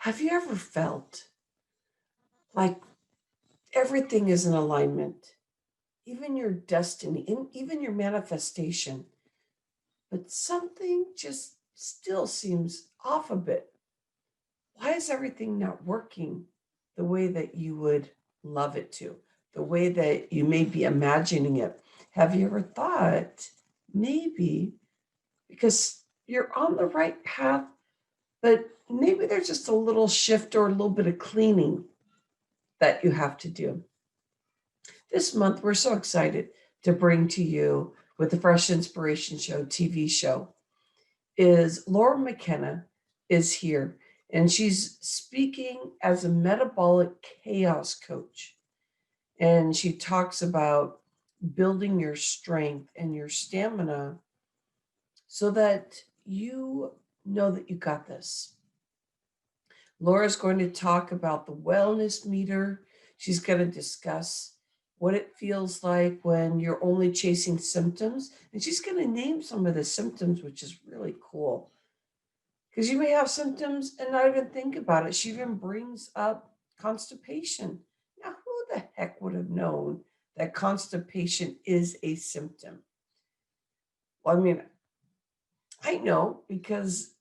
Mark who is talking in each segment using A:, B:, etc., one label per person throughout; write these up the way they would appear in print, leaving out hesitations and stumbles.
A: Have you ever felt like everything is in alignment, even your destiny, and even your manifestation, but something just still seems off a bit? Why is everything not working the way that you would love it to, the way that you may be imagining it? Have you ever thought maybe because you're on the right path, but maybe there's just a little shift or a little bit of cleaning that you have to do? This month, we're so excited to bring to you with the Fresh Inspiration Show TV show is Laura McKenna is here, and she's speaking as a metabolic chaos coach. And she talks about building your strength and your stamina so that you know that you got this. Laura's going to talk about the wellness meter. She's going to discuss what it feels like when you're only chasing symptoms. And she's going to name some of the symptoms, which is really cool because you may have symptoms and not even think about it. She even brings up constipation. Now, who the heck would have known that constipation is a symptom? Well, I mean, I know because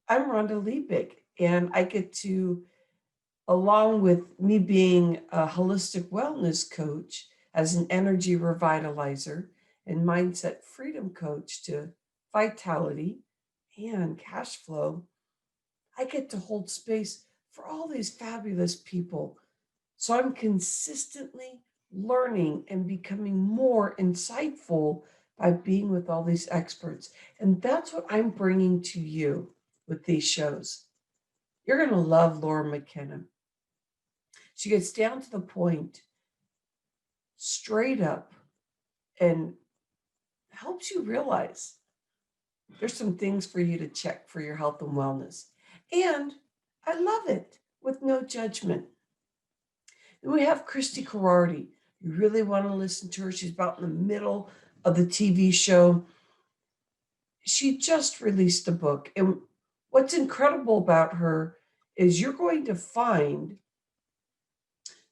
A: I'm Rhonda Liebig and I get to, along with me being a holistic wellness coach, as an energy revitalizer and mindset freedom coach to vitality and cash flow, I get to hold space for all these fabulous people. So I'm consistently learning and becoming more insightful by being with all these experts. And that's what I'm bringing to you with these shows. You're going to love Laura McKenna. She gets down to the point, straight up, and helps you realize there's some things for you to check for your health and wellness. And I love it with no judgment. Then we have Christy Carardi. You really want to listen to her. She's about in the middle of the TV show. She just released a book. And what's incredible about her is you're going to find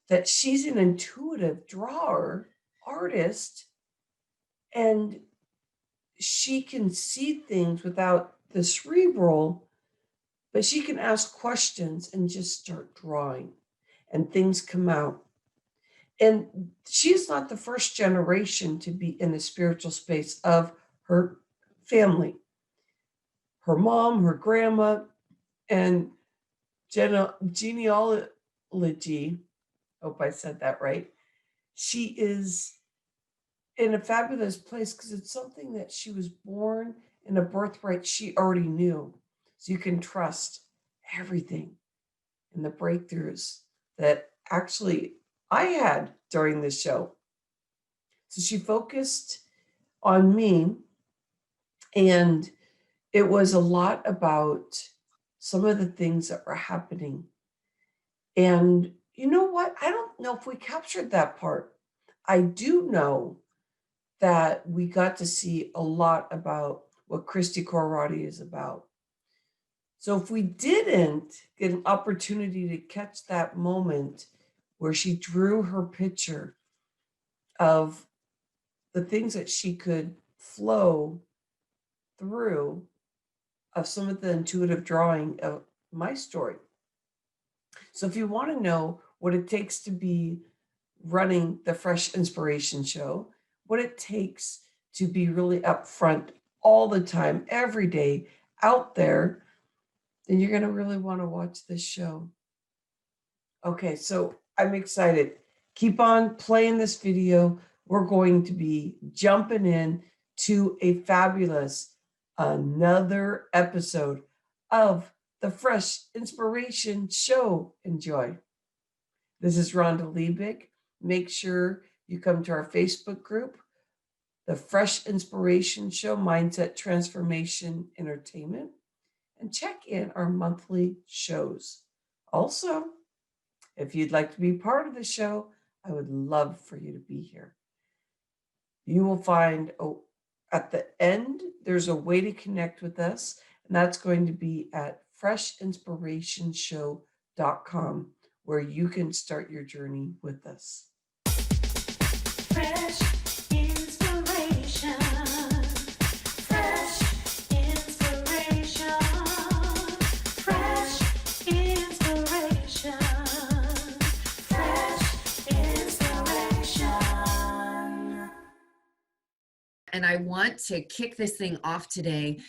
A: that she's an intuitive drawer, artist, and she can see things without the cerebral, but she can ask questions and just start drawing, and things come out. And she's not the first generation to be in the spiritual space of her family. Her mom, her grandma, and genealogy, hope I said that right. She is in a fabulous place because it's something that she was born in, a birthright she already knew. So you can trust everything and the breakthroughs that actually I had during this show. So she focused on me, and it was a lot about some of the things that were happening. And you know what? I don't know if we captured that part. I do know that we got to see a lot about what Christy Corradi is about. So if we didn't get an opportunity to catch that moment where she drew her picture of the things that she could flow through, of some of the intuitive drawing of my story. So if you want to know what it takes to be running the Fresh Inspiration Show, what it takes to be really upfront all the time, every day, out there, then you're going to really want to watch this show. Okay, so I'm excited. Keep on playing this video. We're going to be jumping in to a fabulous another episode of the Fresh Inspiration Show. Enjoy. This is Rhonda Liebig. Make sure you come to our Facebook group, the Fresh Inspiration Show, Mindset Transformation Entertainment, and check in our monthly shows. Also, if you'd like to be part of the show, I would love for you to be here. You will find at the end, there's a way to connect with us, and that's going to be at freshinspirationshow.com. playfulness.com, where you can start your journey with us.
B: Fresh inspiration. Fresh inspiration. Fresh inspiration. Fresh inspiration.
C: And I want to kick this thing off today,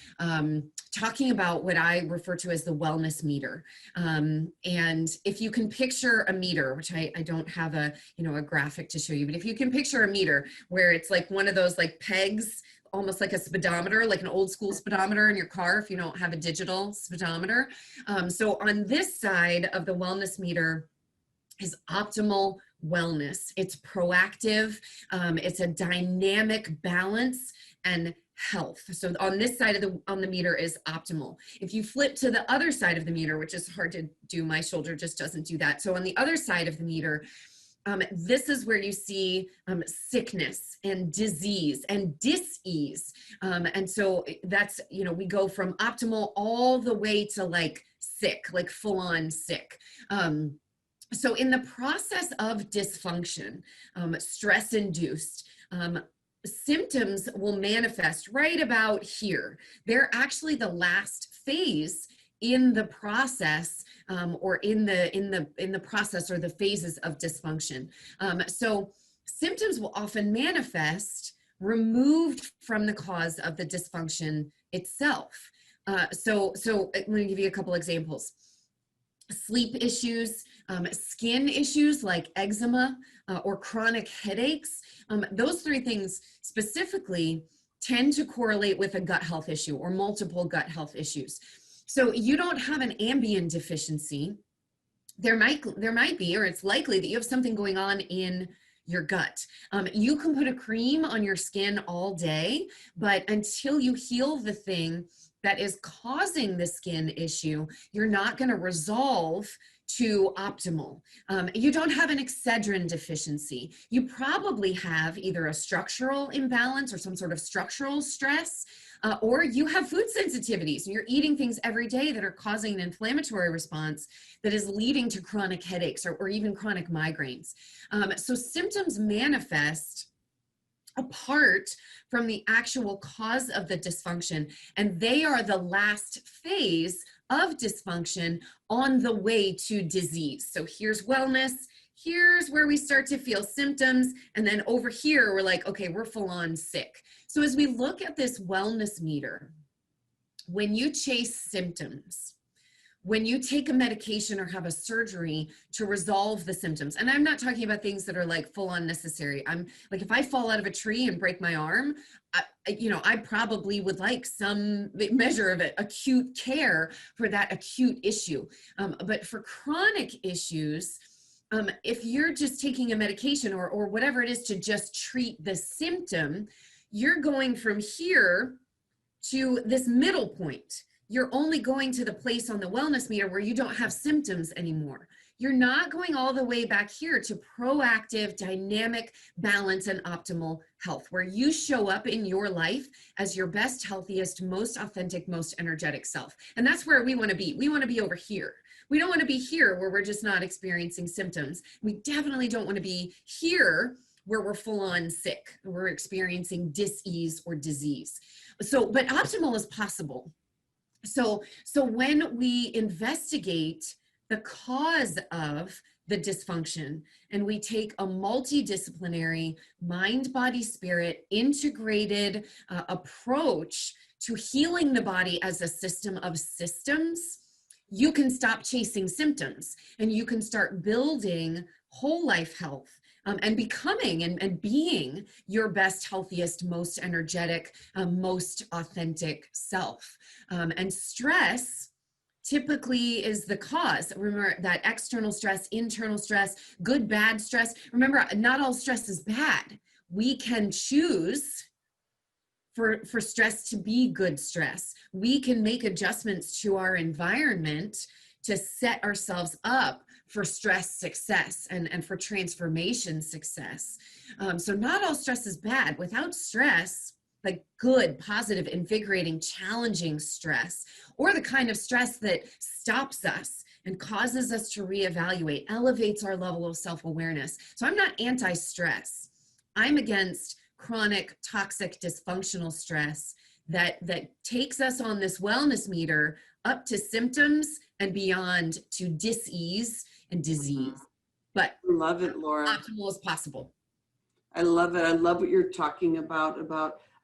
C: talking about what I refer to as the wellness meter. And if you can picture a meter, which I don't have a graphic to show you, but if you can picture a meter where it's like one of those like pegs, almost like a speedometer, like an old school speedometer in your car if you don't have a digital speedometer. So on this side of the wellness meter is optimal wellness. It's proactive. It's a dynamic balance and health. So on this side of the meter is optimal. If you flip to the other side of the meter, which is hard to do, my shoulder just doesn't do that. So on the other side of the meter, this is where you see sickness and disease and dis-ease. And so that's, we go from optimal all the way to like sick, like full on sick. So in the process of dysfunction, stress-induced, symptoms will manifest right about here. They're actually the last phase in the process, or in the process or the phases of dysfunction. So symptoms will often manifest removed from the cause of the dysfunction itself. So let me give you a couple examples. Sleep issues, skin issues like eczema or chronic headaches. Those three things specifically tend to correlate with a gut health issue or multiple gut health issues. So you don't have an ambien deficiency. There might be, or it's likely that you have something going on in your gut. You can put a cream on your skin all day, but until you heal the thing that is causing the skin issue, you're not going to resolve to optimal. You don't have an Excedrin deficiency. You probably have either a structural imbalance or some sort of structural stress, or you have food sensitivities and you're eating things every day that are causing an inflammatory response that is leading to chronic headaches or even chronic migraines. So symptoms manifest apart from the actual cause of the dysfunction, and they are the last phase of dysfunction on the way to disease. So here's wellness, here's where we start to feel symptoms, and then over here we're like, okay, we're full on sick. So as we look at this wellness meter, when you chase symptoms, when you take a medication or have a surgery to resolve the symptoms, and I'm not talking about things that are like full on necessary. I'm like, if I fall out of a tree and break my arm, I probably would like some measure of it, acute care for that acute issue. But for chronic issues, if you're just taking a medication or whatever it is to just treat the symptom, you're going from here to this middle point. You're only going to the place on the wellness meter where you don't have symptoms anymore. You're not going all the way back here to proactive, dynamic, balance, and optimal health, where you show up in your life as your best, healthiest, most authentic, most energetic self. And that's where we want to be. We want to be over here. We don't want to be here where we're just not experiencing symptoms. We definitely don't want to be here where we're full on sick, we're experiencing dis-ease or disease. But optimal is possible. So when we investigate the cause of the dysfunction and we take a multidisciplinary mind, body, spirit integrated approach to healing the body as a system of systems, you can stop chasing symptoms and you can start building whole life health. And becoming and being your best, healthiest, most energetic, most authentic self. And stress typically is the cause. Remember that external stress, internal stress, good, bad stress. Remember, not all stress is bad. We can choose for stress to be good stress. We can make adjustments to our environment to set ourselves up for stress success and for transformation success. So not all stress is bad. Without stress, like good, positive, invigorating, challenging stress, or the kind of stress that stops us and causes us to reevaluate, elevates our level of self-awareness. So I'm not anti-stress. I'm against chronic, toxic, dysfunctional stress that takes us on this wellness meter up to symptoms and beyond to dis-ease and disease. But
A: I love it, Laura.
C: optimal as possible.
A: I love it. I love what you're talking about.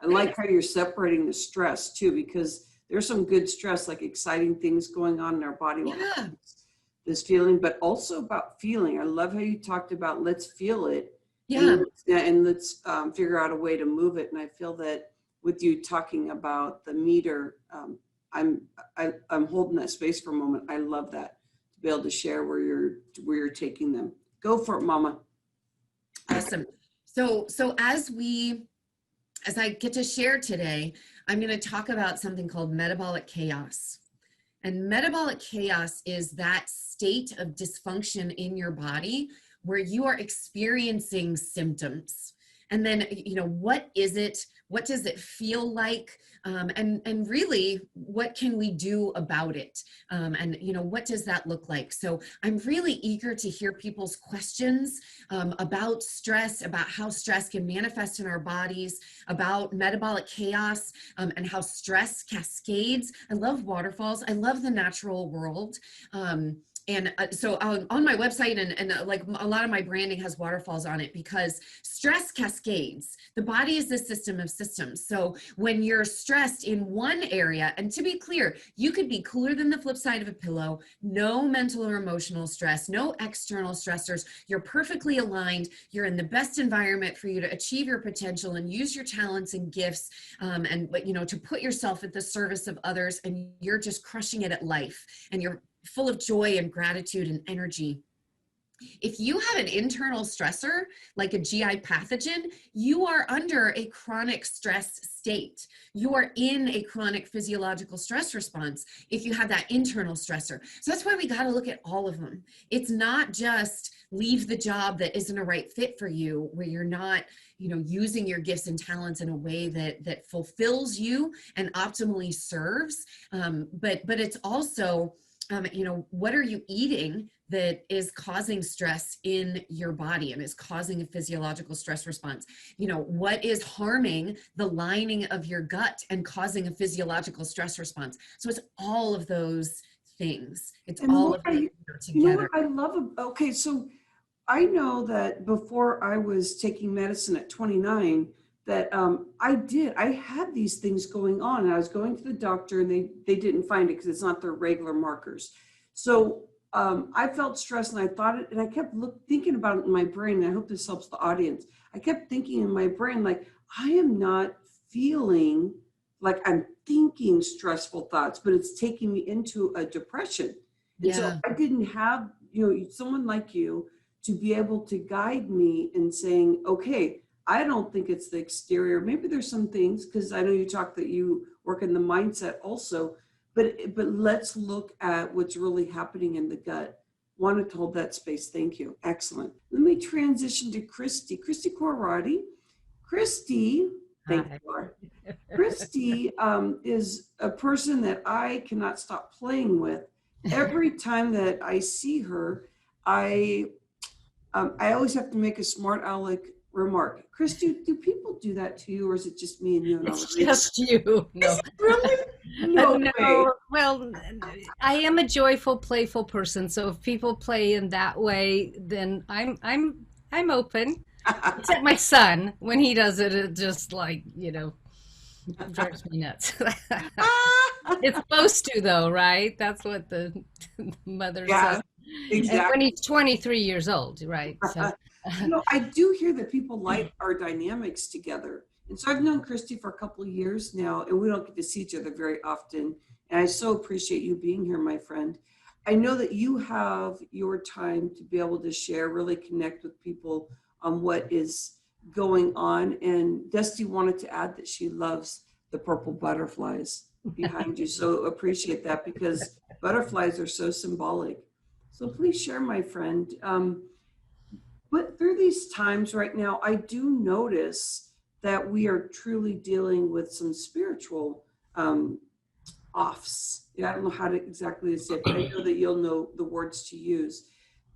A: I like how you're separating the stress too, because there's some good stress, like exciting things going on in our body.
C: Yeah.
A: This feeling, but also about feeling. I love how you talked about let's feel it.
C: Yeah.
A: And let's figure out a way to move it. And I feel that with you talking about the meter, I'm holding that space for a moment. I love that, to be able to share where you're taking them. Go for it, Mama.
C: Awesome. So as I get to share today, I'm going to talk about something called metabolic chaos. And metabolic chaos is that state of dysfunction in your body where you are experiencing symptoms. And then, what is it? What does it feel like? And really, what can we do about it? And what does that look like? So I'm really eager to hear people's questions about stress, about how stress can manifest in our bodies, about metabolic chaos, and how stress cascades. I love waterfalls. I love the natural world. So on my website and like a lot of my branding has waterfalls on it because stress cascades. The body is a system of systems. So when you're stressed in one area, and to be clear, you could be cooler than the flip side of a pillow, no mental or emotional stress, no external stressors. You're perfectly aligned. You're in the best environment for you to achieve your potential and use your talents and gifts, to put yourself at the service of others, and you're just crushing it at life, and you're full of joy and gratitude and energy. If you have an internal stressor, like a GI pathogen, you are under a chronic stress state. You are in a chronic physiological stress response if you have that internal stressor. So that's why we got to look at all of them. It's not just leave the job that isn't a right fit for you, where you're not, using your gifts and talents in a way that fulfills you and optimally serves. But it's also, what are you eating that is causing stress in your body and is causing a physiological stress response? What is harming the lining of your gut and causing a physiological stress response? So it's all of those things. It's
A: And
C: all
A: Laura,
C: of them
A: you know
C: together.
A: what I love? Okay, so I know that before I was taking medicine at 29, that I had these things going on. And I was going to the doctor and they didn't find it because it's not their regular markers. So I felt stressed and I thought it, and I kept thinking about it in my brain. And I hope this helps the audience. I kept thinking in my brain, like, I am not feeling like I'm thinking stressful thoughts, but it's taking me into a depression. And so I didn't have, someone like you to be able to guide me in saying, okay, I don't think it's the exterior. Maybe there's some things, because I know you talk that you work in the mindset also, but let's look at what's really happening in the gut. Wanted to hold that space. Thank you. Excellent. Let me transition to Christy Corradi. Christy, thank you, Laura. Christy is a person that I cannot stop playing with. Every time that I see her, I always have to make a smart aleck remark. Christy, do people do that to you, or is it just me and you? And
D: it's just you. No.
A: Is it really? No way.
D: Well, I am a joyful, playful person. So if people play in that way, then I'm open. Except my son, when he does it, it just drives me nuts. It's supposed to, though, right? That's what the mother says.
A: Exactly.
D: And when he's 23 years old, right? So.
A: I do hear that people like our dynamics together. And so I've known Christy for a couple of years now, and we don't get to see each other very often. And I so appreciate you being here, my friend. I know that you have your time to be able to share, really connect with people on what is going on. And Dusty wanted to add that she loves the purple butterflies behind you. So appreciate that, because butterflies are so symbolic. So please share, my friend. But through these times right now, I do notice that we are truly dealing with some spiritual offs. Yeah, I don't know how to exactly say it, but I know that you'll know the words to use.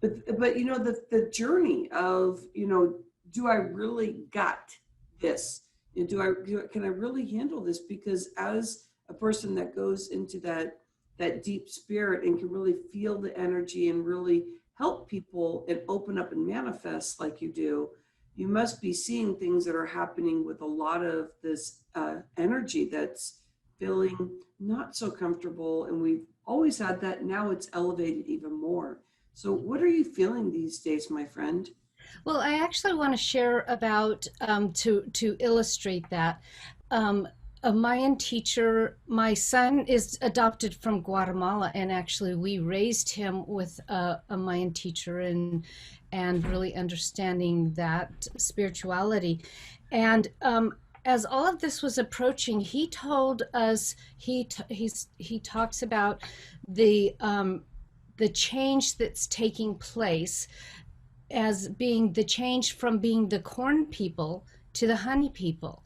A: But you know, the journey of, you know, do I really got this? And can I really handle this? Because as a person that goes into that deep spirit and can really feel the energy and really help people and open up and manifest like you do, you must be seeing things that are happening with a lot of this energy that's feeling not so comfortable. And we've always had that. Now it's elevated even more. So what are you feeling these days, my friend?
D: Well, I actually want to share about to illustrate that. A Mayan teacher, my son is adopted from Guatemala, and actually we raised him with a Mayan teacher and really understanding that spirituality. And as all of this was approaching, he told us he talks about the change that's taking place as being the change from being the corn people to the honey people.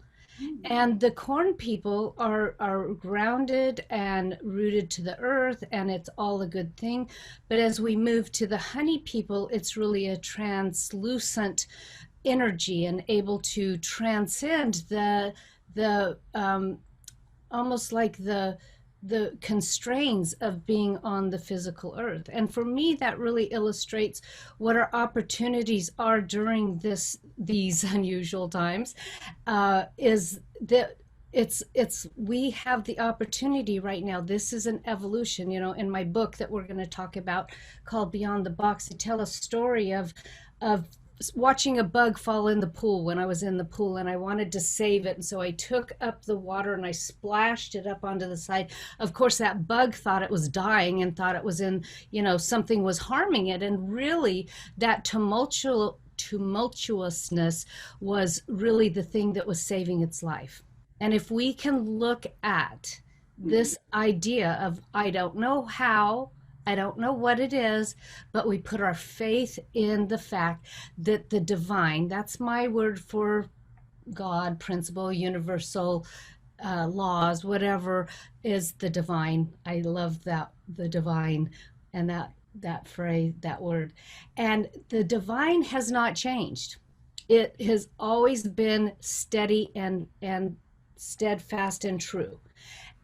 D: And the corn people are grounded and rooted to the earth, and it's all a good thing. But as we move to the honey people, it's really a translucent energy and able to transcend the almost like the constraints of being on the physical earth. And for me, that really illustrates what our opportunities are during these unusual times, is that we have the opportunity right now. This is an evolution. You know, in my book that we're going to talk about called Beyond the Box, I tell a story of watching a bug fall in the pool when I was in the pool, and I wanted to save it. And so I took up the water and I splashed it up onto the side. Of course, that bug thought it was dying and thought it was in, you know, something was harming it. And really that tumultuousness was really the thing that was saving its life. And if we can look at this idea of, I don't know how, I don't know what it is, but we put our faith in the fact that the divine, that's my word for God, principle, universal laws, whatever is the divine. I love that, the divine, and that phrase, that word. And the divine has not changed. It has always been steady and steadfast and true.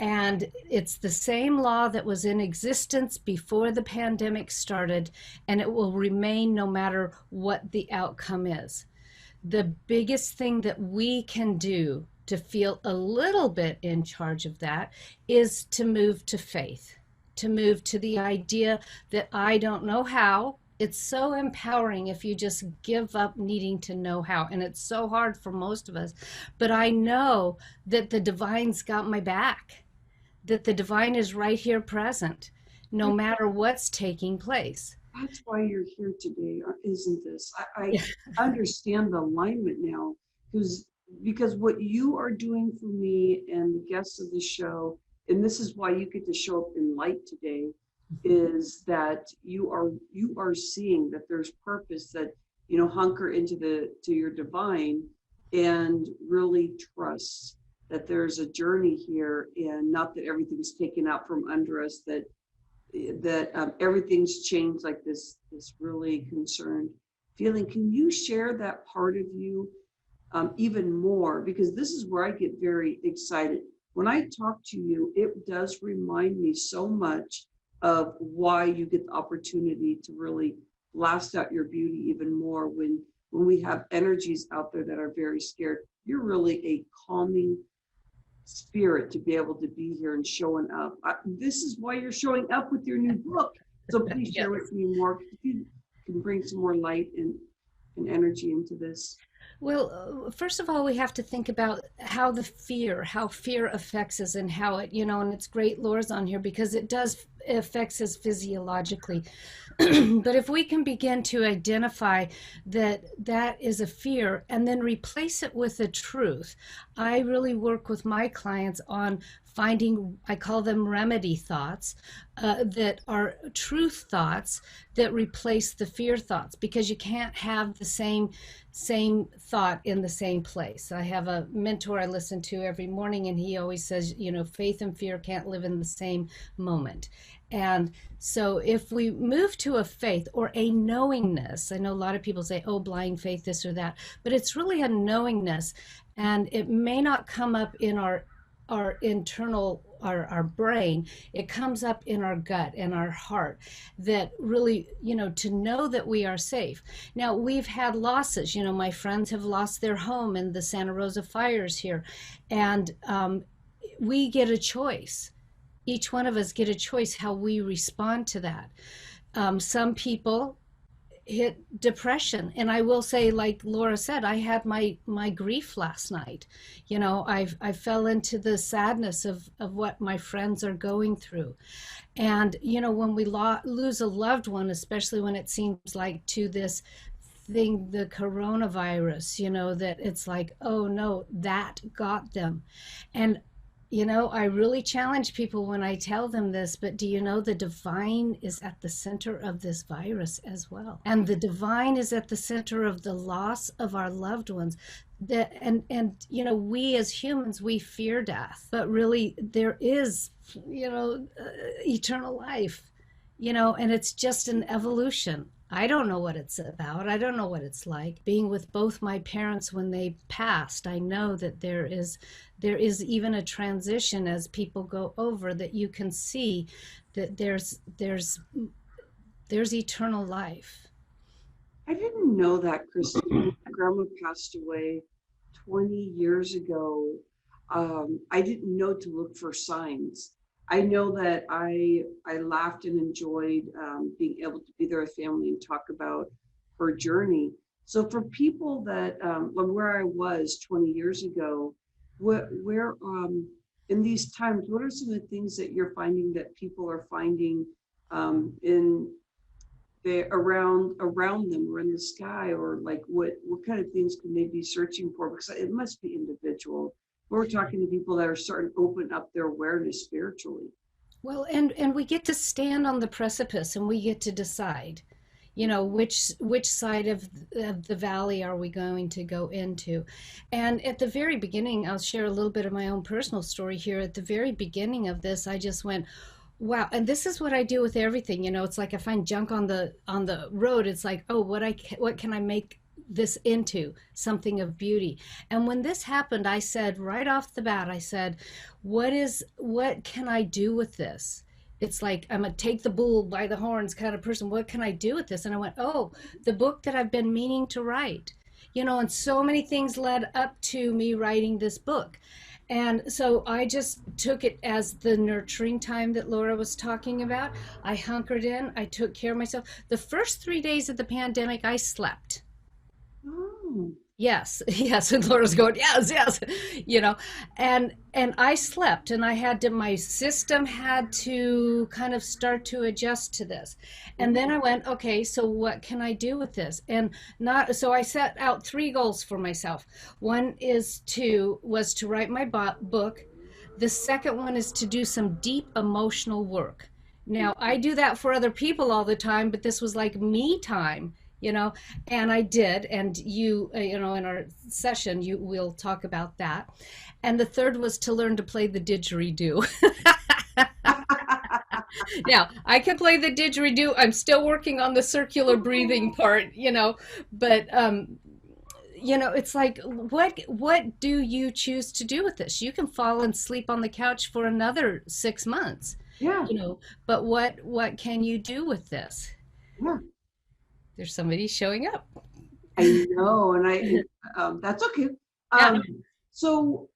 D: And it's the same law that was in existence before the pandemic started, and it will remain no matter what the outcome is. The biggest thing that we can do to feel a little bit in charge of that is to move to faith, to move to the idea that I don't know how. It's so empowering if you just give up needing to know how. And it's so hard for most of us. But I know that the divine's got my back, that the divine is right here present, no matter what's taking place.
A: That's why you're here today, isn't this? I understand the alignment now, because what you are doing for me and the guests of the show, and this is why you get to show up in light today, is that you are seeing that there's purpose, that, you know, hunker to your divine and really trust that there's a journey here, and not that everything's taken out from under us, that everything's changed, like this really concerned feeling. Can you share that part of you even more? Because this is where I get very excited. When I talk to you, it does remind me so much of why you get the opportunity to really blast out your beauty even more when we have energies out there that are very scared. You're really a calming spirit to be able to be here and showing up. This is why you're showing up with your new book. So please share with me more. If you can bring some more light and energy into this.
D: Well, first of all, we have to think about how fear affects us, and how it, you know, and it's great Laura's on here because it affects us physiologically. But if we can begin to identify that is a fear and then replace it with a truth. I really work with my clients on finding, I call them remedy thoughts, that are truth thoughts that replace the fear thoughts, because you can't have the same thought in the same place. I have a mentor I listen to every morning, and he always says, you know, faith and fear can't live in the same moment. And so if we move to a faith or a knowingness, I know a lot of people say, oh, blind faith, this or that, but it's really a knowingness. And it may not come up in our internal, our brain. It comes up in our gut and our heart, that really, you know, to know that we are safe. Now, we've had losses. You know, my friends have lost their home in the Santa Rosa fires here, and we get a choice. Each one of us get a choice how we respond to that. Some people hit depression, and I will say, like Laura said, I had my grief last night. You know, I fell into the sadness of what my friends are going through. And you know, when we lose a loved one, especially when it seems like to this thing, the coronavirus, you know, that it's like, oh no, that got them. And you know, I really challenge people when I tell them this, but do you know the divine is at the center of this virus as well? And the divine is at the center of the loss of our loved ones. And you know, we as humans, we fear death, but really there is, you know, eternal life, you know, and it's just an evolution. I don't know what it's about. I don't know what it's like. Being with both my parents when they passed, I know that there is even a transition as people go over, that you can see that there's eternal life.
A: I didn't know that, Kristen. My grandma passed away 20 years ago. I didn't know to look for signs. I know that I laughed and enjoyed being able to be there with family and talk about her journey. So for people that, where I was 20 years ago, where in these times, what are some of the things that you're finding that people are finding in around them or in the sky, or like what kind of things can they be searching for? Because it must be individual. We're talking to people that are starting to open up their awareness spiritually.
D: Well, and we get to stand on the precipice, and we get to decide, you know, which side of the valley are we going to go into. And at the very beginning, I'll share a little bit of my own personal story here. At the very beginning of this, I just went, wow. And this is what I do with everything. You know, it's like I find junk on the road. It's like, oh, what can I make this into something of beauty? And when this happened, I said right off the bat, I said, what can I do with this? It's like, I'm a take the bull by the horns kind of person. What can I do with this? And I went, oh, the book that I've been meaning to write, you know, and so many things led up to me writing this book. And so I just took it as the nurturing time that Laura was talking about. I hunkered in, I took care of myself. The first 3 days of the pandemic, I slept.
A: Oh.
D: Yes, yes. And Laura's going, yes, yes, you know, and I slept, and my system had to kind of start to adjust to this. And then I went, okay, so what can I do with this? So I set out 3 goals for myself. One was to write my book. The second one is to do some deep emotional work. Now, I do that for other people all the time, but this was like me time, you know, and I did. And you know, in our session, we'll talk about that. And the third was to learn to play the didgeridoo. Now, I can play the didgeridoo. I'm still working on the circular breathing part, you know, but, you know, it's like, what do you choose to do with this? You can fall and sleep on the couch for another 6 months,
A: Yeah.
D: you know, but what can you do with this?
A: Yeah.
D: There's somebody showing up.
A: I know, and that's okay.
D: Yeah.
A: So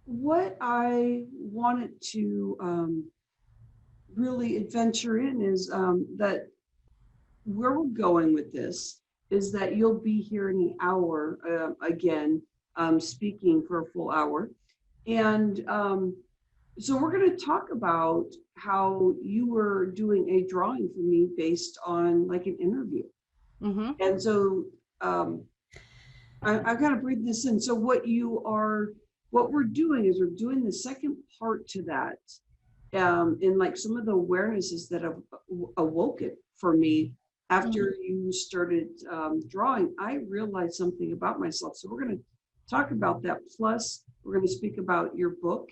A: what I wanted to really adventure in is that where we're going with this is that you'll be here in the hour again, speaking for a full hour. And so we're going to talk about how you were doing a drawing for me based on like an interview.
D: Mm-hmm.
A: And so I got to breathe this in. So what you are what we're doing is we're doing the second part to that. And like some of the awarenesses that have awoken for me after you started drawing, I realized something about myself. So we're going to talk about that. Plus, we're going to speak about your book,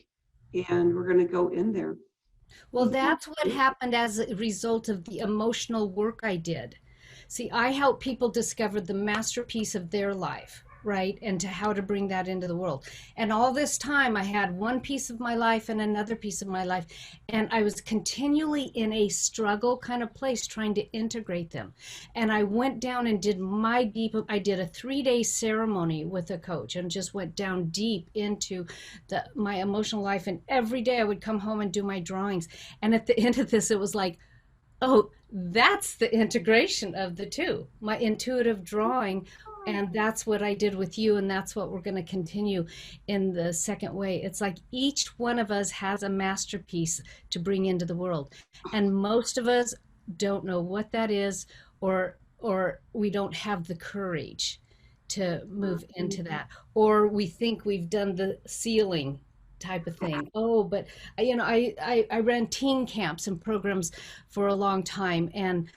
A: and we're going to go in there.
D: Well, that's what happened as a result of the emotional work I did. See, I help people discover the masterpiece of their life, right? And to how to bring that into the world. And all this time, I had one piece of my life and another piece of my life. And I was continually in a struggle kind of place trying to integrate them. And I went down and did I did a 3-day ceremony with a coach and just went down deep into my emotional life. And every day I would come home and do my drawings. And at the end of this, it was like, oh, that's the integration of the two, my intuitive drawing. And that's what I did with you. And that's what we're going to continue in the second way. It's like each one of us has a masterpiece to bring into the world. And most of us don't know what that is, or we don't have the courage to move into that. Or we think we've done the ceiling type of thing. Oh, but I ran teen camps and programs for a long time, and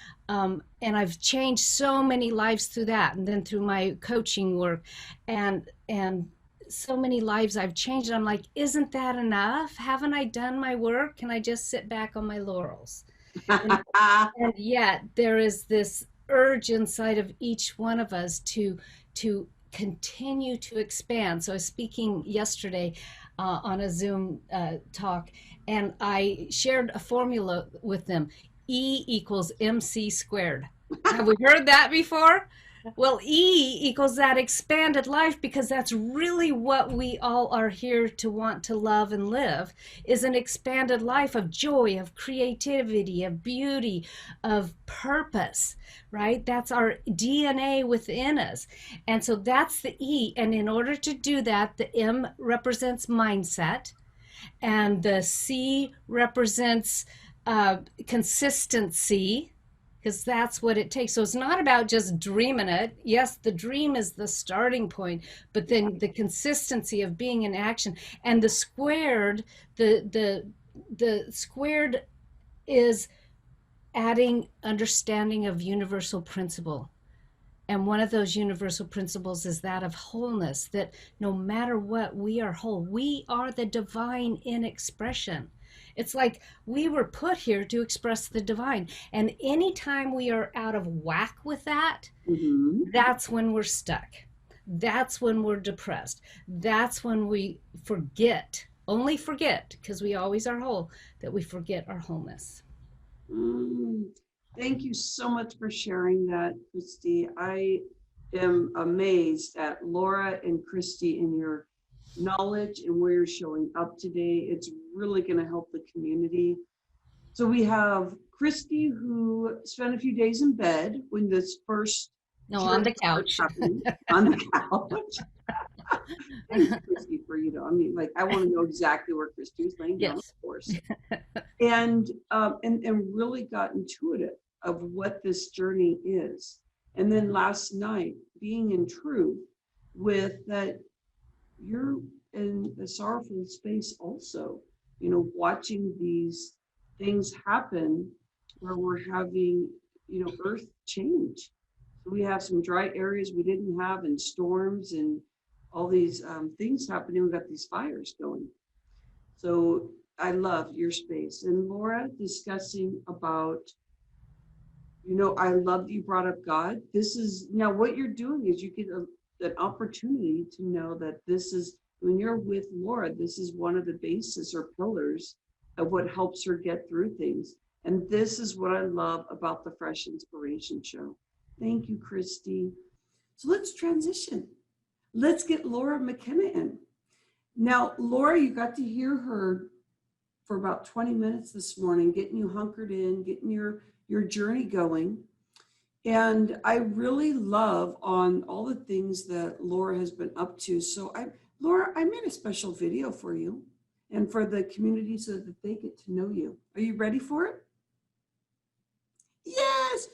D: I've changed so many lives through that, and then through my coaching work, and so many lives I've changed. And I'm like, isn't that enough? Haven't I done my work? Can I just sit back on my laurels? And yet there is this urge inside of each one of us to continue to expand. So I was speaking yesterday on a Zoom talk, and I shared a formula with them. E equals MC squared. Have we heard that before? Well, E equals that expanded life, because that's really what we all are here to want to love and live, is an expanded life of joy, of creativity, of beauty, of purpose, right? That's our DNA within us. And so that's the E. And in order to do that, the M represents mindset, and the C represents consistency, because that's what it takes. So it's not about just dreaming it. Yes, the dream is the starting point, but then the consistency of being in action. And the squared is adding understanding of universal principle. And one of those universal principles is that of wholeness, that no matter what, we are whole. We are the divine in expression. It's like we were put here to express the divine. And anytime we are out of whack with that, that's when we're stuck. That's when we're depressed. That's when we only forget, because we always are whole, that we forget our wholeness.
A: Thank you so much for sharing that, Christy. I am amazed at Laura and Christy in your knowledge and where you're showing up today. It's really going to help the community. So we have Christy, who spent a few days in bed when this first
D: on the couch.
A: On the couch. Thank you, Christy, for I want to know exactly where Christy was laying down, of course. And really got intuitive of what this journey is. And then last night, being in truth with that, you're in a sorrowful space also, watching these things happen where we're having, earth change. So we have some dry areas we didn't have, and storms and all these things happening. We've got these fires going. So I love your space. And Laura discussing about, I love that you brought up God. This is now what you're doing is you get an opportunity to know that this is, when you're with Laura, this is one of the bases or pillars of what helps her get through things. And this is what I love about the Fresh Inspiration Show. Thank you, Christy. So let's transition. Let's get Laura McKenna in. Now, Laura, you got to hear her for about 20 minutes this morning, getting you hunkered in, getting your journey going. And I really love on all the things that Laura has been up to. So Laura, I made a special video for you and for the community so that they get to know you. Are you ready for it? Yes.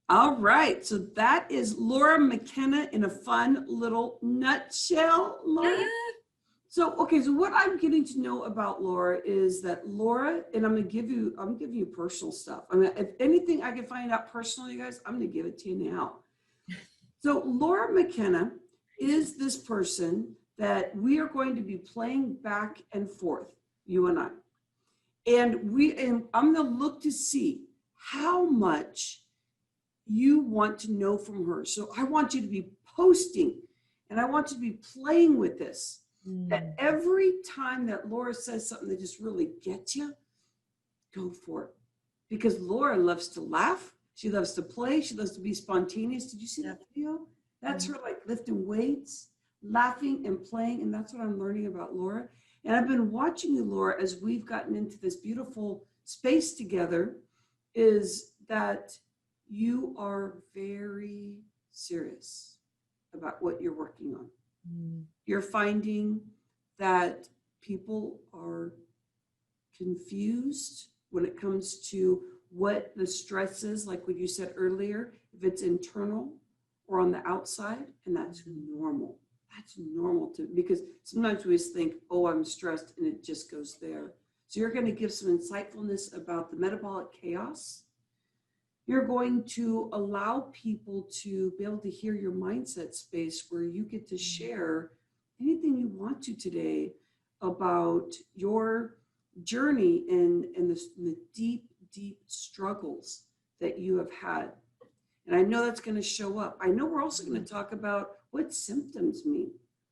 A: All right. So that is Laura McKenna in a fun little nutshell, Laura. So, okay, so what I'm getting to know about Laura is that Laura, and I'm gonna give you personal stuff. I mean, if anything I can find out personally, you guys, I'm gonna give it to you now. So Laura McKenna is this person that we are going to be playing back and forth, you and I. And I'm gonna look to see how much you want to know from her. So I want you to be posting and I want you to be playing with this. That every time that Laura says something that just really gets you, go for it. Because Laura loves to laugh. She loves to play. She loves to be spontaneous. Did you see that video? That's her like lifting weights, laughing and playing. And that's what I'm learning about Laura. And I've been watching you, Laura, as we've gotten into this beautiful space together, is that you are very serious about what you're working on. You're finding that people are confused when it comes to what the stress is, like what you said earlier, if it's internal or on the outside, and that's normal. That's normal because sometimes we just think, oh, I'm stressed, and it just goes there. So you're going to give some insightfulness about the metabolic chaos. You're going to allow people to be able to hear your mindset space where you get to share anything you want to today about your journey and the deep, deep struggles that you have had. And I know that's going to show up. I know we're also going to talk about what symptoms mean.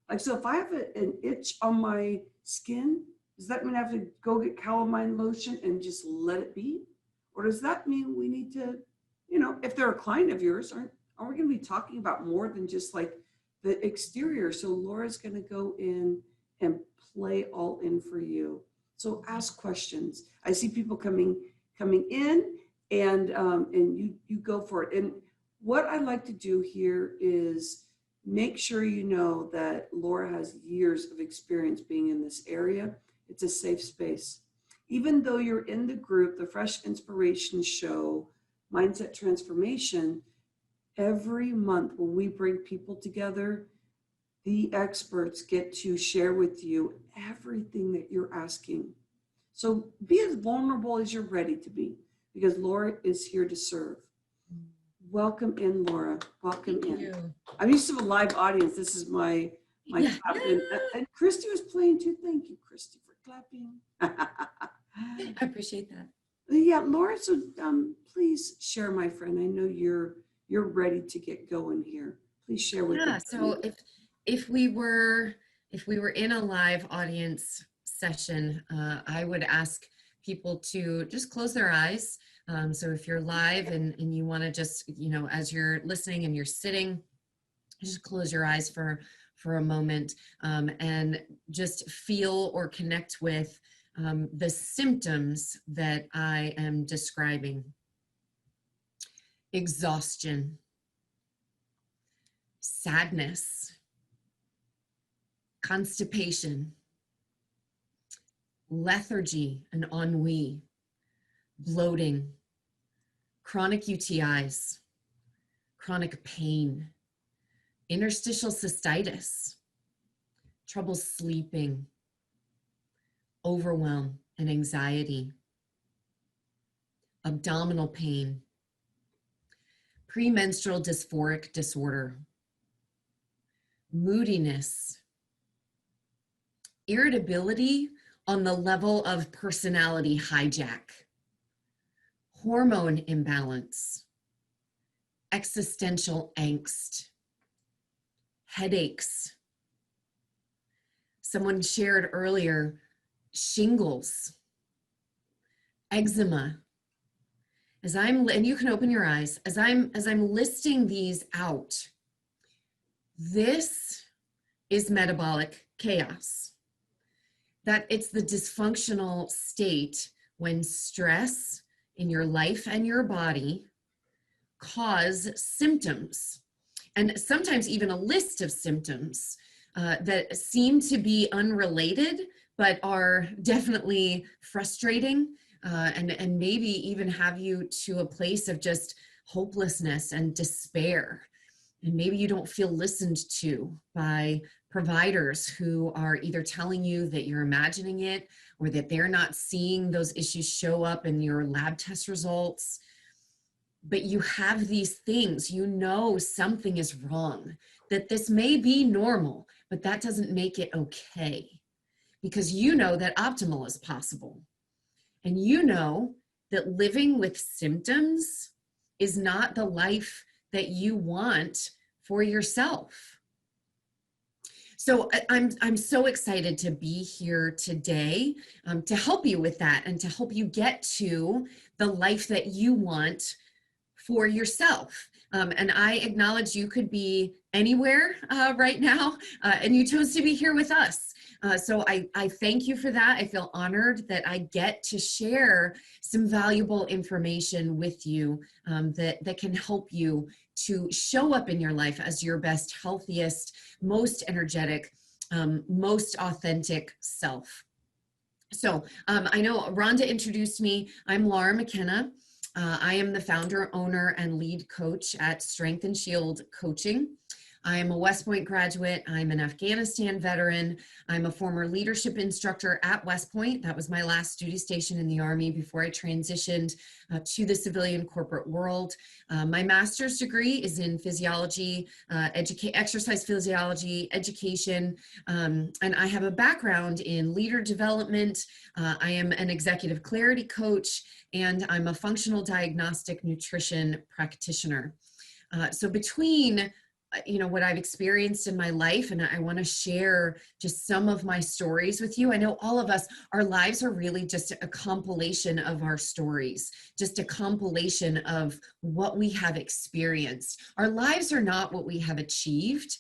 A: Like, so if I have an itch on my skin, does that mean I have to go get calamine lotion and just let it be? Or does that mean we need to, you know, if they're a client of yours, aren't we going to be talking about more than just like the exterior? So Laura's going to go in and play all in for you. So ask questions. I see people coming in, and you go for it. And what I like to do here is make sure you know that Laura has years of experience being in this area. It's a safe space. Even though you're in the group, the Fresh Inspiration Show, Mindset Transformation, every month when we bring people together, the experts get to share with you everything that you're asking. So be as vulnerable as you're ready to be, because Laura is here to serve. Welcome in, Laura. Welcome in.
C: You.
A: I'm used to a live audience. This is my clap. And Christy was playing too. Thank you, Christy, for clapping.
C: I appreciate that.
A: Yeah, Laura, so please share, my friend. I know you're ready to get going here. Please share with us.
C: So if we were in a live audience session, I would ask people to just close their eyes. So if you're live and you want to just, you know, as you're listening and you're sitting, just close your eyes for a moment, and just feel or connect with the symptoms that I am describing. Exhaustion, sadness, constipation, lethargy and ennui, bloating, chronic UTIs, chronic pain, interstitial cystitis, trouble sleeping, overwhelm and anxiety, abdominal pain, premenstrual dysphoric disorder, moodiness, irritability on the level of personality hijack, hormone imbalance, existential angst, headaches. Someone shared earlier, shingles, eczema. And you can open your eyes, as I'm listing these out, this is metabolic chaos. That it's the dysfunctional state when stress in your life and your body cause symptoms, and sometimes even a list of symptoms that seem to be unrelated, but are definitely frustrating, and maybe even have you to a place of just hopelessness and despair. And maybe you don't feel listened to by providers who are either telling you that you're imagining it or that they're not seeing those issues show up in your lab test results. But you have these things, you know something is wrong, that this may be normal, but that doesn't make it okay, because you know that optimal is possible. And you know that living with symptoms is not the life that you want for yourself. So I'm so excited to be here today to help you with that and to help you get to the life that you want for yourself. And I acknowledge you could be anywhere right now, and you chose to be here with us. So I thank you for that. I feel honored that I get to share some valuable information with you that can help you to show up in your life as your best, healthiest, most energetic, most authentic self. So I know Rhonda introduced me. I'm Laura McKenna. I am the founder, owner, and lead coach at Strength and Shield Coaching. I am a West Point graduate. I'm an Afghanistan veteran. I'm a former leadership instructor at West Point. That was my last duty station in the Army before I transitioned to the civilian corporate world. My master's degree is in physiology, exercise physiology, education, and I have a background in leader development. I am an executive clarity coach, and I'm a functional diagnostic nutrition practitioner. So between what I've experienced in my life, and I want to share just some of my stories with you. I know all of us, our lives are really just a compilation of our stories, just a compilation of what we have experienced. Our lives are not what we have achieved.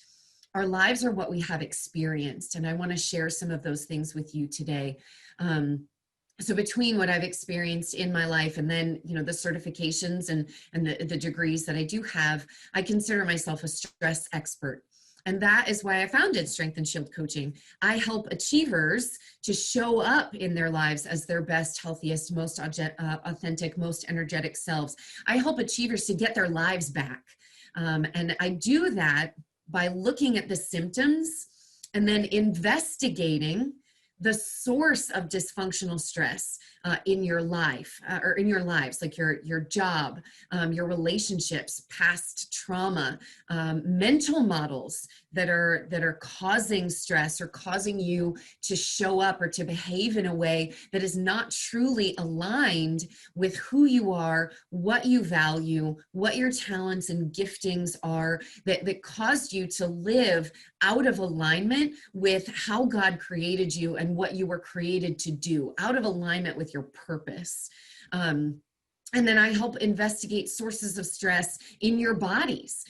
C: Our lives are what we have experienced. And I want to share some of those things with you today. So between what I've experienced in my life and then, the certifications and the degrees that I do have, I consider myself a stress expert. And that is why I founded Strength and Shield Coaching. I help achievers to show up in their lives as their best, healthiest, most authentic, most energetic selves. I help achievers to get their lives back. And I do that by looking at the symptoms and then investigating the source of dysfunctional stress in your life or in your lives, like your job, your relationships, past trauma, mental models that are causing stress or causing you to show up or to behave in a way that is not truly aligned with who you are, what you value, what your talents and giftings are, that caused you to live out of alignment with how God created you and what you were created to do, out of alignment with your purpose. And then I help investigate sources of stress in your bodies,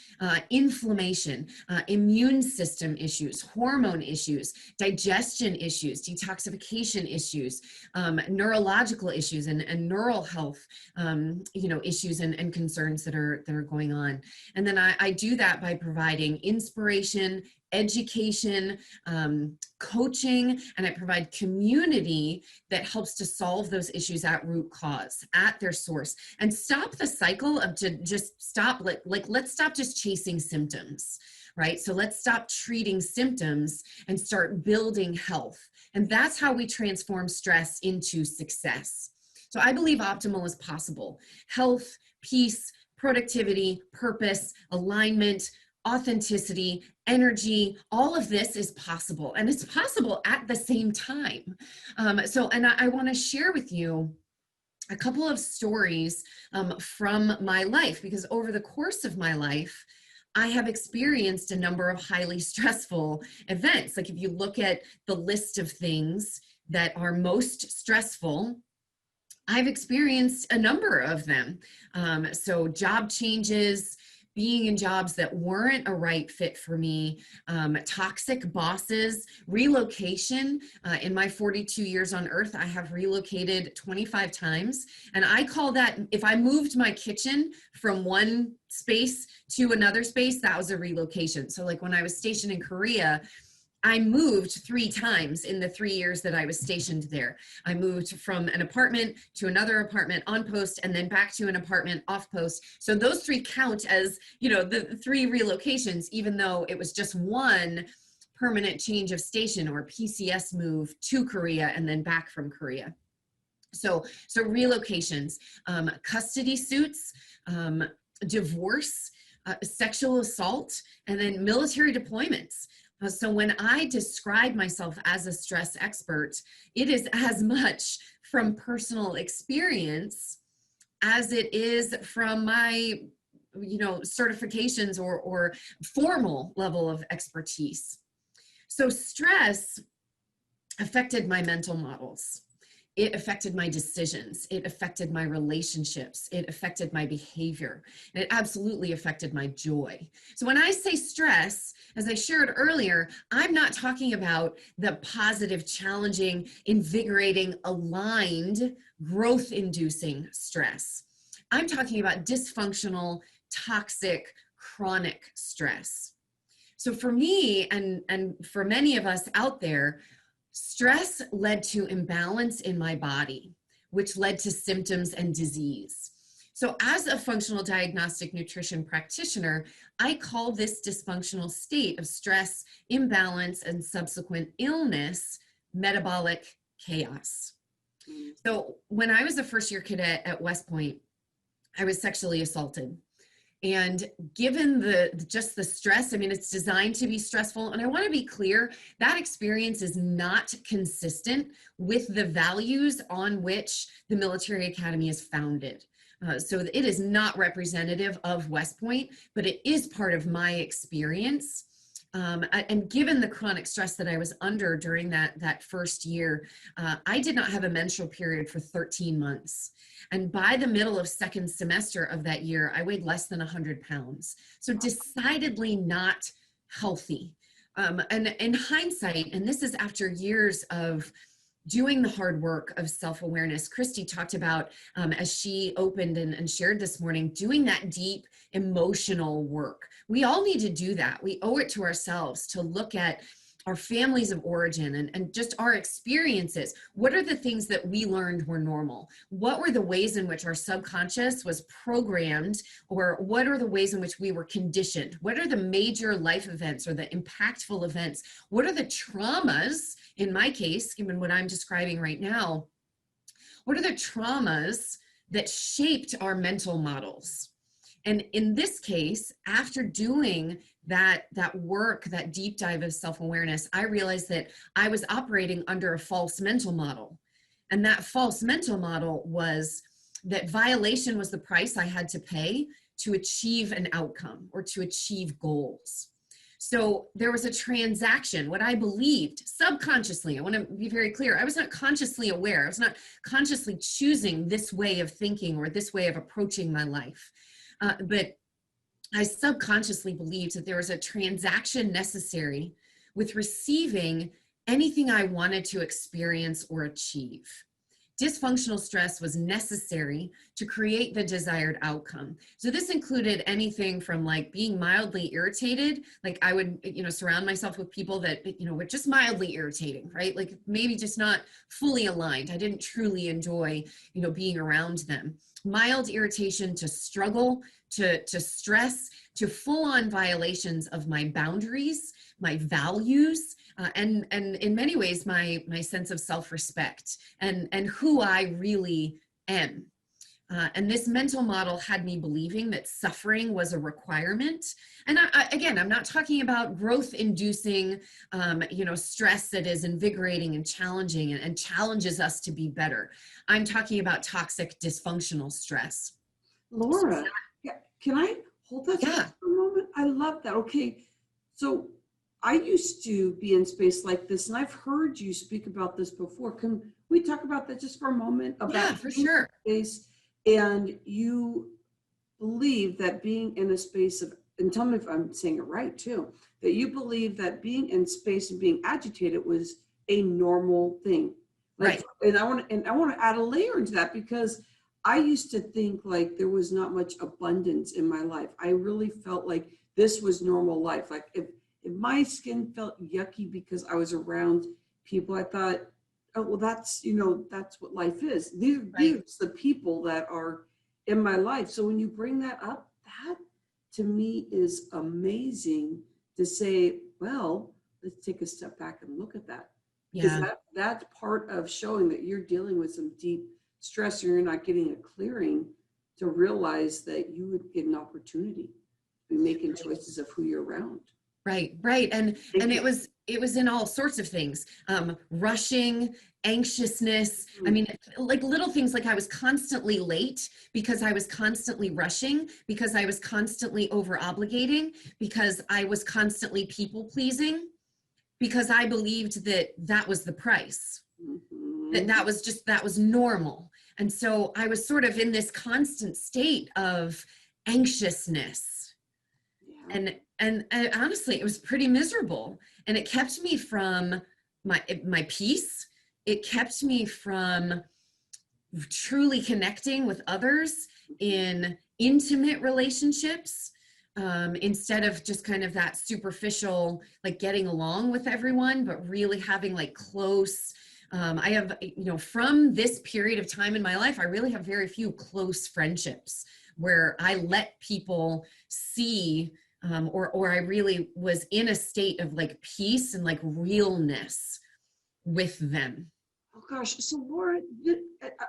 C: inflammation, immune system issues, hormone issues, digestion issues, detoxification issues, neurological issues, and neural health, issues and concerns that are going on. And then I do that by providing inspiration, education, coaching, and I provide community that helps to solve those issues at root cause, at their source, and stop the cycle of let's stop just chasing symptoms, right? So let's stop treating symptoms and start building health. And that's how we transform stress into success. So I believe optimal is possible. Health, peace, productivity, purpose, alignment, authenticity, energy, all of this is possible, and it's possible at the same time. And I want to share with you a couple of stories from my life, because over the course of my life, I have experienced a number of highly stressful events. Like if you look at the list of things that are most stressful, I've experienced a number of them. So job changes, being in jobs that weren't a right fit for me, toxic bosses, relocation. In my 42 years on earth, I have relocated 25 times. And I call that, if I moved my kitchen from one space to another space, that was a relocation. So like when I was stationed in Korea, I moved 3 times in the 3 years that I was stationed there. I moved from an apartment to another apartment on post, and then back to an apartment off post. So those 3 count as, you know, the 3 relocations, even though it was just one permanent change of station or PCS move to Korea and then back from Korea. So relocations, custody suits, divorce, sexual assault, and then military deployments. So when I describe myself as a stress expert, it is as much from personal experience as it is from my, you know, certifications or formal level of expertise. So stress affected my mental models. It affected my decisions. It affected my relationships. It affected my behavior. And it absolutely affected my joy. So when I say stress, as I shared earlier, I'm not talking about the positive, challenging, invigorating, aligned, growth-inducing stress. I'm talking about dysfunctional, toxic, chronic stress. So for me and for many of us out there, stress led to imbalance in my body, which led to symptoms and disease. So as a functional diagnostic nutrition practitioner, I call this dysfunctional state of stress, imbalance, and subsequent illness metabolic chaos. So when I was a first-year cadet at West Point, I was sexually assaulted. And given just the stress, I mean, it's designed to be stressful. And I want to be clear, that experience is not consistent with the values on which the military academy is founded. So it is not representative of West Point, but it is part of my experience. And given the chronic stress that I was under during that first year, I did not have a menstrual period for 13 months. And by the middle of second semester of that year, I weighed less than 100 pounds. So decidedly not healthy. And in hindsight, and this is after years of doing the hard work of self-awareness, Christy talked about, as she opened and shared this morning, doing that deep emotional work. We all need to do that. We owe it to ourselves to look at our families of origin and just our experiences. What are the things that we learned were normal? What were the ways in which our subconscious was programmed, or what are the ways in which we were conditioned? What are the major life events or the impactful events? What are the traumas, in my case, given what I'm describing right now, what are the traumas that shaped our mental models? And in this case, after doing that work, that deep dive of self-awareness, I realized that I was operating under a false mental model. And that false mental model was that violation was the price I had to pay to achieve an outcome or to achieve goals. So there was a transaction, what I believed subconsciously. I want to be very clear. I was not consciously aware. I was not consciously choosing this way of thinking or this way of approaching my life. But I subconsciously believed that there was a transaction necessary with receiving anything I wanted to experience or achieve. Dysfunctional stress was necessary to create the desired outcome. So this included anything from like being mildly irritated, like I would, surround myself with people that, were just mildly irritating, right? Like maybe just not fully aligned. I didn't truly enjoy, being around them. Mild irritation to struggle, to stress, to full-on violations of my boundaries, my values, and in many ways, my sense of self-respect and who I really am. And this mental model had me believing that suffering was a requirement. And again, I'm not talking about growth-inducing, stress that is invigorating and challenging and challenges us to be better. I'm talking about toxic, dysfunctional stress.
A: Laura, can I hold that
C: Yeah.
A: for a moment? I love that. Okay, so I used to be in space like this, and I've heard you speak about this before. Can we talk about that just for a moment? About
C: Yeah, for sure.
A: space, and you believe that being in a space of, and tell me if I'm saying it right too, that you believe that being in space and being agitated was a normal thing. Like,
C: Right.
A: And I want to add a layer into that, because I used to think like there was not much abundance in my life. I really felt like this was normal life. Like if my skin felt yucky because I was around people, I thought, oh, well, that's, that's what life is. These
C: Right.
A: are the people that are in my life. So when you bring that up, that to me is amazing to say, well, let's take a step back and look at that. Because
C: Yeah.
A: that's part of showing that you're dealing with some deep stress and you're not getting a clearing to realize that you would get an opportunity to be making choices of who you're around.
C: Right, right. And
A: Thank
C: it
A: you.
C: was in all sorts of things. Rushing, anxiousness. I
A: Mm.
C: mean, like little things like I was constantly late because I was constantly rushing, because I was constantly over obligating, because I was constantly people pleasing, because I believed that that was the price.
A: Mhm.
C: That was normal. And so I was sort of in this constant state of anxiousness.
A: Yeah.
C: And honestly, it was pretty miserable, and it kept me from my peace. It kept me from truly connecting with others in intimate relationships, instead of just kind of that superficial, like getting along with everyone, but really having like close. I have, from this period of time in my life, I really have very few close friendships where I let people see, or I really was in a state of like peace and like realness with them.
A: Oh gosh. So Laura,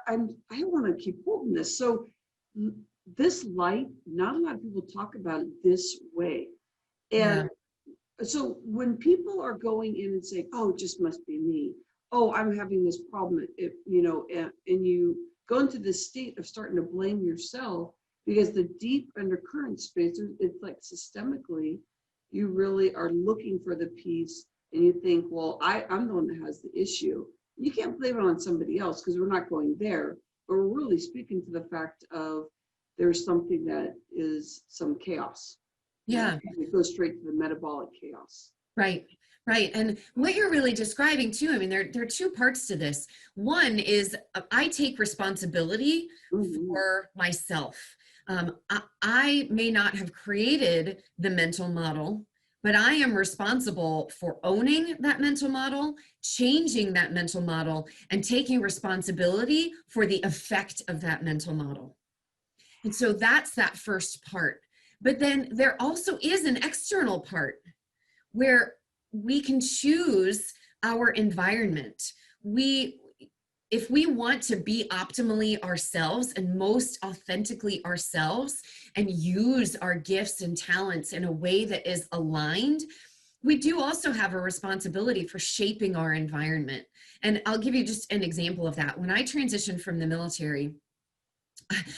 A: I want to keep holding this. So this light, not a lot of people talk about it this way.
C: Yeah.
A: And so when people are going in and saying, "Oh, it just must be me," "Oh, I'm having this problem," and you go into this state of starting to blame yourself because the deep undercurrent space, it's like systemically, you really are looking for the peace, and you think, "Well, I'm the one that has the issue." You can't blame it on somebody else because we're not going there, but we're really speaking to the fact of there's something that is some chaos.
C: Yeah.
A: It goes straight to the metabolic chaos.
C: Right, right. And what you're really describing too, I mean, there are two parts to this. One is I take responsibility
A: Mhm.
C: for myself. I may not have created the mental model, but I am responsible for owning that mental model, changing that mental model, and taking responsibility for the effect of that mental model. And so that's that first part. But then there also is an external part where we can choose our environment. If we want to be optimally ourselves and most authentically ourselves and use our gifts and talents in a way that is aligned, we do also have a responsibility for shaping our environment. And I'll give you just an example of that. When I transitioned from the military,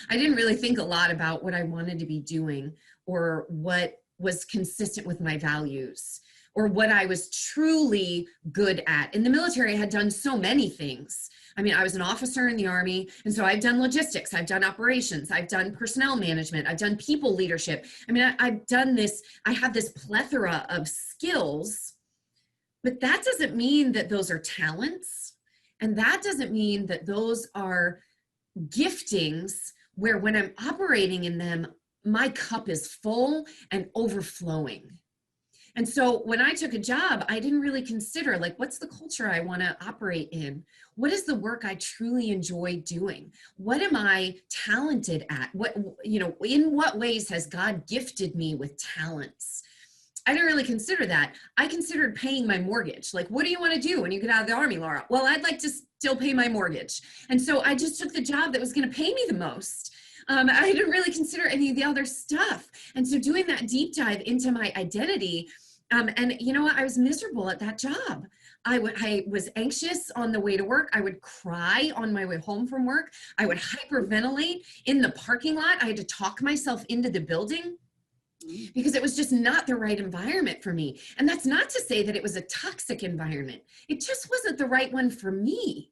C: I didn't really think a lot about what I wanted to be doing or what was consistent with my values or what I was truly good at. In the military, I had done so many things. I mean, I was an officer in the Army, and so I've done logistics, I've done operations, I've done personnel management, I've done people leadership. I mean, I've done this, I have this plethora of skills, but that doesn't mean that those are talents. And that doesn't mean that those are giftings where when I'm operating in them, my cup is full and overflowing. And so when I took a job, I didn't really consider like, what's the culture I want to operate in? What is the work I truly enjoy doing? What am I talented at? In what ways has God gifted me with talents? I didn't really consider that. I considered paying my mortgage. Like, what do you want to do when you get out of the Army, Laura? Well, I'd like to still pay my mortgage. And so I just took the job that was going to pay me the most. I didn't really consider any of the other stuff. And so doing that deep dive into my identity, and you know what? I was miserable at that job. I was anxious on the way to work. I would cry on my way home from work. I would hyperventilate in the parking lot. I had to talk myself into the building because it was just not the right environment for me. And that's not to say that it was a toxic environment. It just wasn't the right one for me.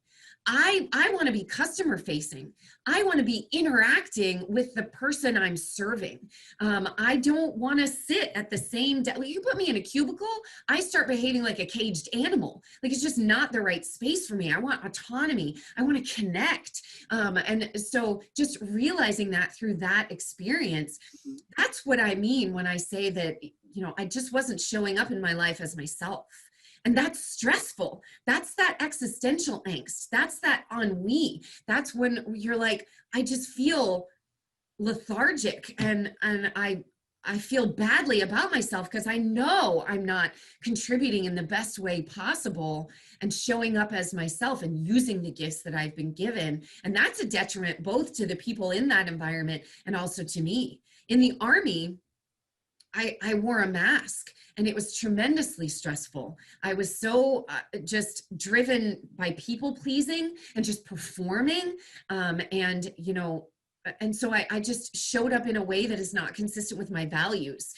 C: I want to be customer facing. I want to be interacting with the person I'm serving. I don't want to sit at the same desk. You put me in a cubicle, I start behaving like a caged animal. Like it's just not the right space for me. I want autonomy. I want to connect. And so just realizing that through that experience, that's what I mean when I say that I just wasn't showing up in my life as myself. And that's stressful. That's that existential angst. That's that ennui. That's when you're like, I just feel lethargic and I feel badly about myself because I know I'm not contributing in the best way possible and showing up as myself and using the gifts that I've been given. And that's a detriment both to the people in that environment and also to me. In the Army, I wore a mask and it was tremendously stressful. I was so just driven by people pleasing and just performing. And so I just showed up in a way that is not consistent with my values.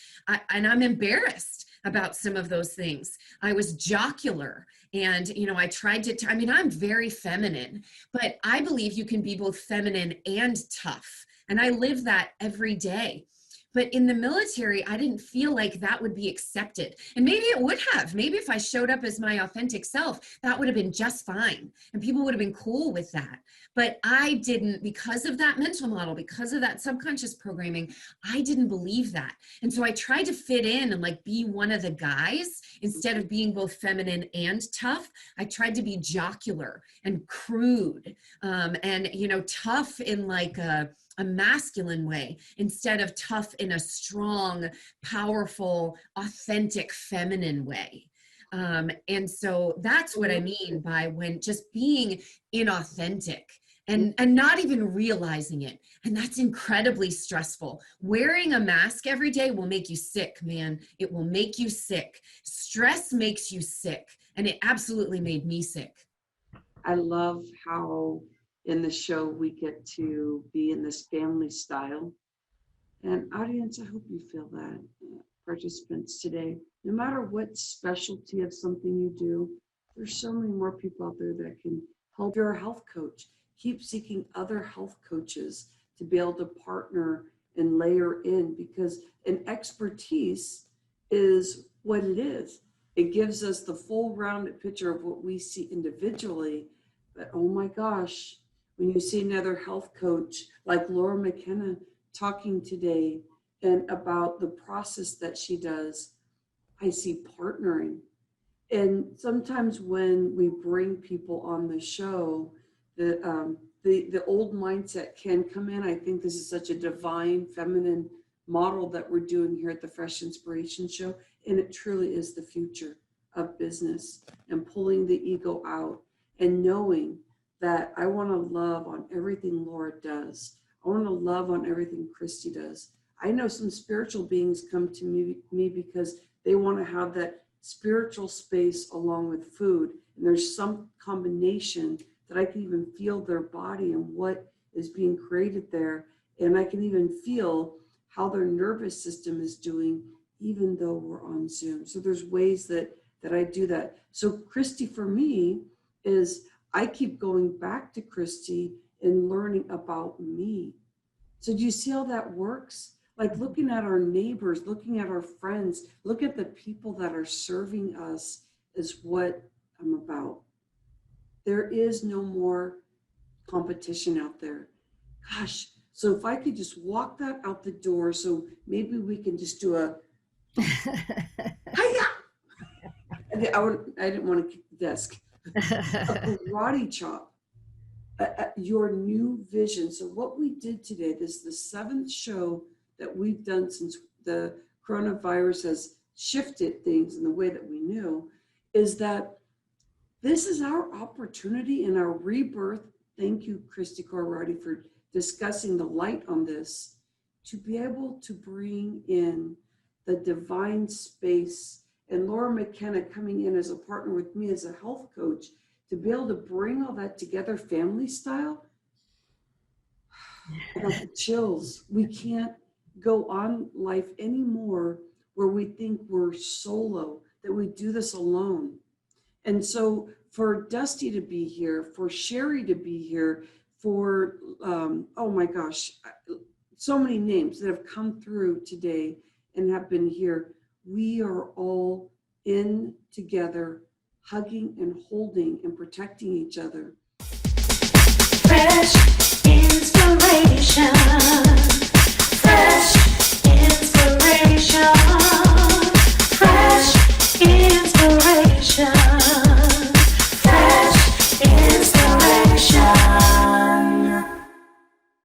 C: And I'm embarrassed about some of those things. I was jocular and, I tried to, I'm very feminine, but I believe you can be both feminine and tough. And I live that every day. But in the military, I didn't feel like that would be accepted. And maybe it would have. Maybe if I showed up as my authentic self, that would have been just fine. And people would have been cool with that. But I didn't, because of that mental model, because of that subconscious programming, I didn't believe that. And so I tried to fit in and like be one of the guys instead of being both feminine and tough. I tried to be jocular and crude and, tough in like a masculine way instead of tough in a strong, powerful, authentic, feminine way. And so that's what I mean by when just being inauthentic and not even realizing it. And that's incredibly stressful. Wearing a mask every day will make you sick, man. It will make you sick. Stress makes you sick. And it absolutely made me sick.
A: I love how in the show we get to be in this family style. And audience, I hope you feel that. Participants today, no matter what specialty of something you do, there's so many more people out there that can help. You're a health coach. Keep seeking other health coaches to be able to partner and layer in, because an expertise is what it is. It gives us the full rounded picture of what we see individually. But oh my gosh, when you see another health coach like Laura McKenna talking today and about the process that she does, I see partnering. And sometimes when we bring people on the show, the old mindset can come in. I think this is such a divine feminine model that we're doing here at the Fresh Inspiration Show. And it truly is the future of business and pulling the ego out and knowing that I want to love on everything Laura does. I want to love on everything Christy does. I know some spiritual beings come to me because they want to have that spiritual space along with food. And there's some combination that I can even feel their body and what is being created there. And I can even feel how their nervous system is doing, even though we're on Zoom. So there's ways that I do that. So Christy, for me, is I keep going back to Christy and learning about me. So do you see how that works? Like looking at our neighbors, looking at our friends, look at the people that are serving us is what I'm about. There is no more competition out there. Gosh, so if I could just walk that out the door, so maybe we can just do a hiya. I didn't want to kick the desk. A karate chop. Your new vision. So what we did today, this is the 7th show that we've done since the coronavirus has shifted things in the way that we knew, is that this is our opportunity in our rebirth. Thank you, Christy Corradi, for discussing the light on this, to be able to bring in the divine space, and Laura McKenna coming in as a partner with me as a health coach, to be able to bring all that together family style. I got the chills. We can't go on life anymore where we think we're solo, that we do this alone. And so for Dusty to be here, for Sherry to be here, for, oh my gosh, so many names that have come through today and have been here. We are all in together, hugging and holding and protecting each other.
B: Fresh inspiration.